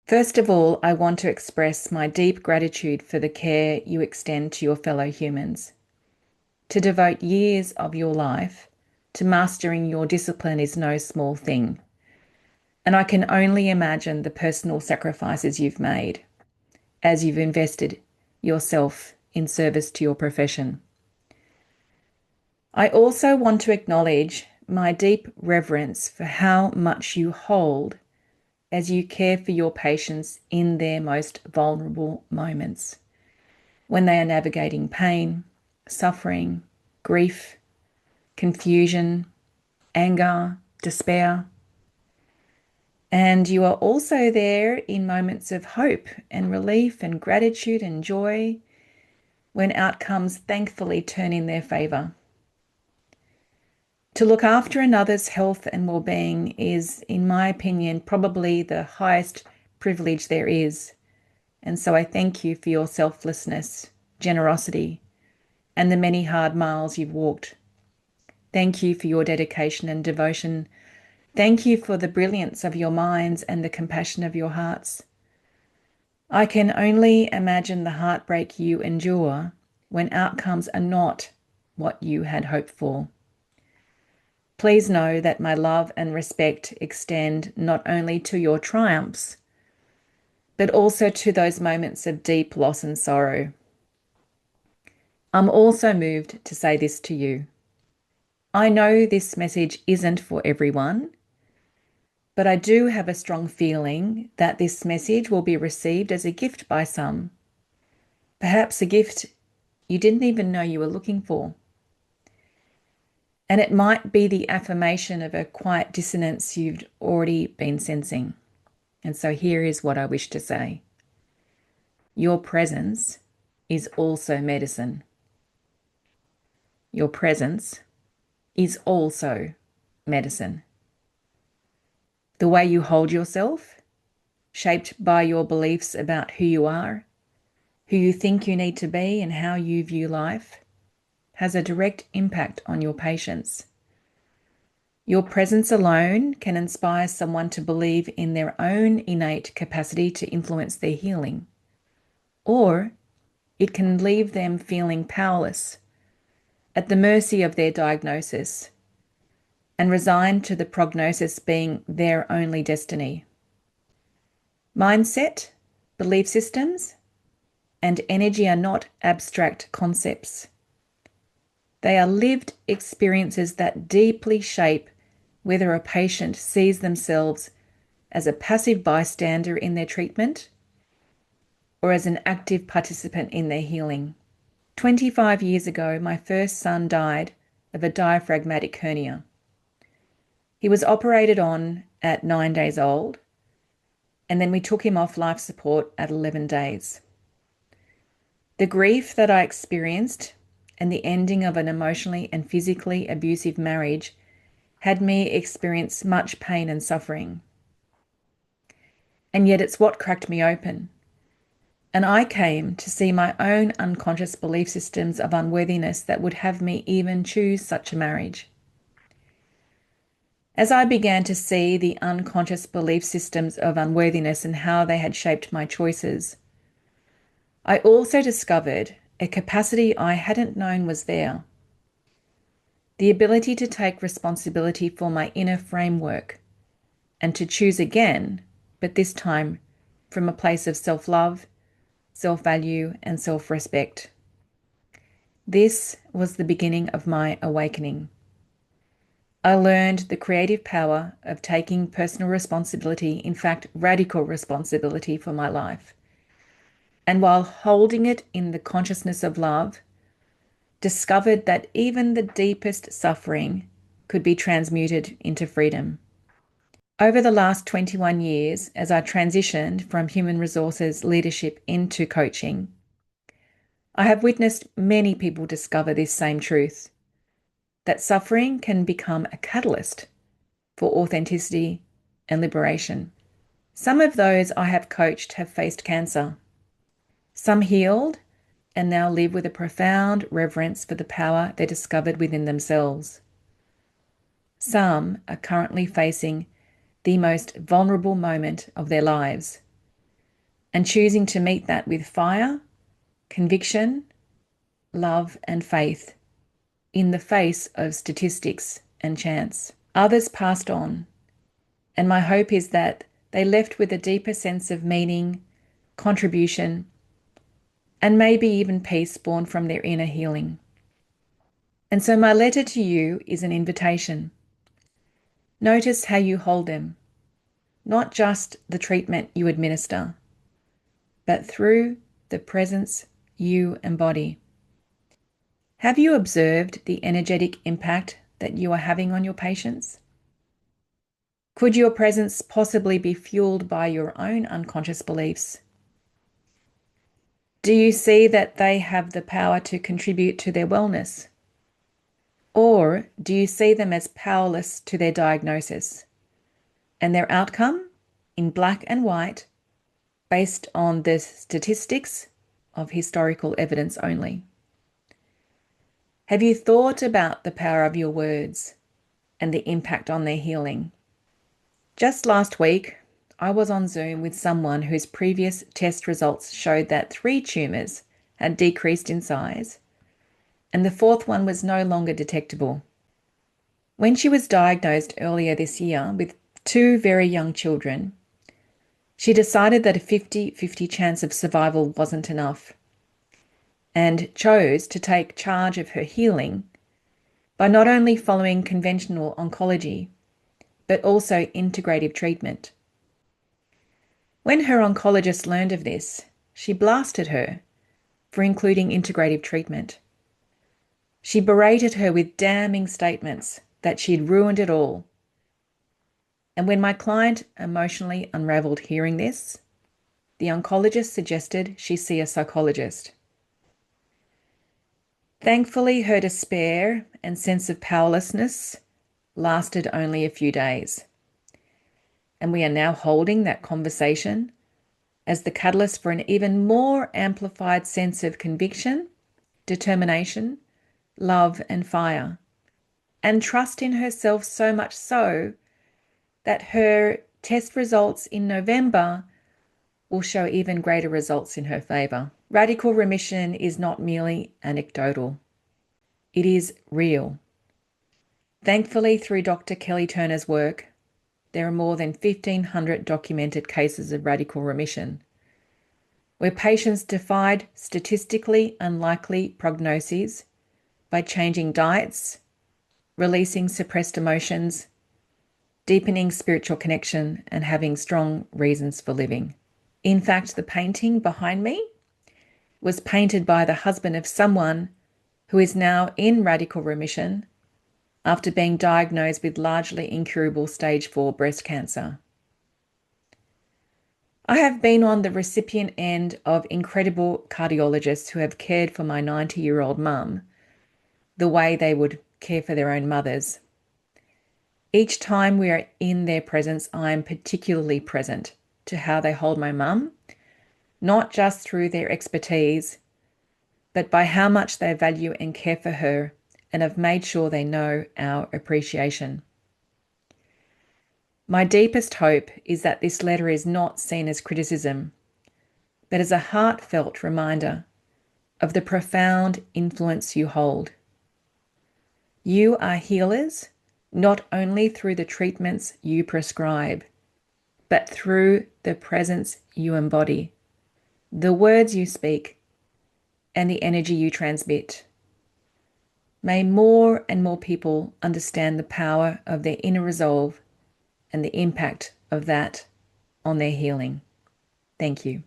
First of all, I want to express my deep gratitude for the care you extend to your fellow humans. To devote years of your life to mastering your discipline is no small thing, and I can only imagine the personal sacrifices you've made as you've invested yourself in service to your profession. I also want to acknowledge my deep reverence for how much you hold as you care for your patients in their most vulnerable moments, when they are navigating pain, suffering, grief, confusion, anger, despair. And you are also there in moments of hope and relief and gratitude and joy when outcomes thankfully turn in their favour. To look after another's health and well-being is, in my opinion, probably the highest privilege there is. And so I thank you for your selflessness, generosity, and the many hard miles you've walked. Thank you for your dedication and devotion. Thank you for the brilliance of your minds and the compassion of your hearts. I can only imagine the heartbreak you endure when outcomes are not what you had hoped for. Please know that my love and respect extend not only to your triumphs, but also to those moments of deep loss and sorrow. I'm also moved to say this to you. I know this message isn't for everyone, but I do have a strong feeling that this message will be received as a gift by some. Perhaps a gift you didn't even know you were looking for. And it might be the affirmation of a quiet dissonance you've already been sensing. And so here is what I wish to say. Your presence is also medicine. Your presence is also medicine. The way you hold yourself, shaped by your beliefs about who you are, who you think you need to be, and how you view life, has a direct impact on your patients. Your presence alone can inspire someone to believe in their own innate capacity to influence their healing, or it can leave them feeling powerless, at the mercy of their diagnosis, and resigned to the prognosis being their only destiny. Mindset, belief systems, and energy are not abstract concepts. They are lived experiences that deeply shape whether a patient sees themselves as a passive bystander in their treatment or as an active participant in their healing. 25 years ago, my first son died of a diaphragmatic hernia. He was operated on at 9 days old, and then we took him off life support at 11 days. The grief that I experienced and the ending of an emotionally and physically abusive marriage had me experience much pain and suffering. And yet it's what cracked me open. And I came to see my own unconscious belief systems of unworthiness that would have me even choose such a marriage. As I began to see the unconscious belief systems of unworthiness and how they had shaped my choices, I also discovered a capacity I hadn't known was there. The ability to take responsibility for my inner framework and to choose again, but this time from a place of self-love, self-value, and self-respect. This was the beginning of my awakening. I learned the creative power of taking personal responsibility, in fact, radical responsibility for my life. And while holding it in the consciousness of love, discovered that even the deepest suffering could be transmuted into freedom. Over the last 21 years, as I transitioned from human resources leadership into coaching, I have witnessed many people discover this same truth, that suffering can become a catalyst for authenticity and liberation. Some of those I have coached have faced cancer. Some healed and now live with a profound reverence for the power they discovered within themselves. Some are currently facing the most vulnerable moment of their lives, and choosing to meet that with fire, conviction, love, and faith in the face of statistics and chance. Others passed on, and my hope is that they left with a deeper sense of meaning, contribution, and maybe even peace born from their inner healing. And so my letter to you is an invitation. Notice how you hold them, not just the treatment you administer, but through the presence you embody. Have you observed the energetic impact that you are having on your patients? Could your presence possibly be fueled by your own unconscious beliefs? Do you see that they have the power to contribute to their wellness? Or do you see them as powerless to their diagnosis and their outcome in black and white based on the statistics of historical evidence only? Have you thought about the power of your words and the impact on their healing? Just last week, I was on Zoom with someone whose previous test results showed that 3 tumours had decreased in size, and the 4th one was no longer detectable. When she was diagnosed earlier this year with 2 very young children, she decided that a 50-50 chance of survival wasn't enough and chose to take charge of her healing by not only following conventional oncology, but also integrative treatment. When her oncologist learned of this, she blasted her for including integrative treatment. She berated her with damning statements that she'd ruined it all. And when my client emotionally unraveled hearing this, the oncologist suggested she see a psychologist. Thankfully, her despair and sense of powerlessness lasted only a few days. And we are now holding that conversation as the catalyst for an even more amplified sense of conviction, determination, love, and fire, and trust in herself, so much so that her test results in November will show even greater results in her favour. Radical remission is not merely anecdotal. It is real. Thankfully, through Dr. Kelly Turner's work, there are more than 1,500 documented cases of radical remission, where patients defied statistically unlikely prognoses by changing diets, releasing suppressed emotions, deepening spiritual connection, and having strong reasons for living. In fact, the painting behind me was painted by the husband of someone who is now in radical remission after being diagnosed with largely incurable stage 4 breast cancer. I have been on the recipient end of incredible cardiologists who have cared for my 90-year-old mum the way they would care for their own mothers. Each time we are in their presence, I am particularly present to how they hold my mum, not just through their expertise, but by how much they value and care for her and have made sure they know our appreciation. My deepest hope is that this letter is not seen as criticism, but as a heartfelt reminder of the profound influence you hold. You are healers not only through the treatments you prescribe, but through the presence you embody, the words you speak, and the energy you transmit. May more and more people understand the power of their inner resolve and the impact of that on their healing. Thank you.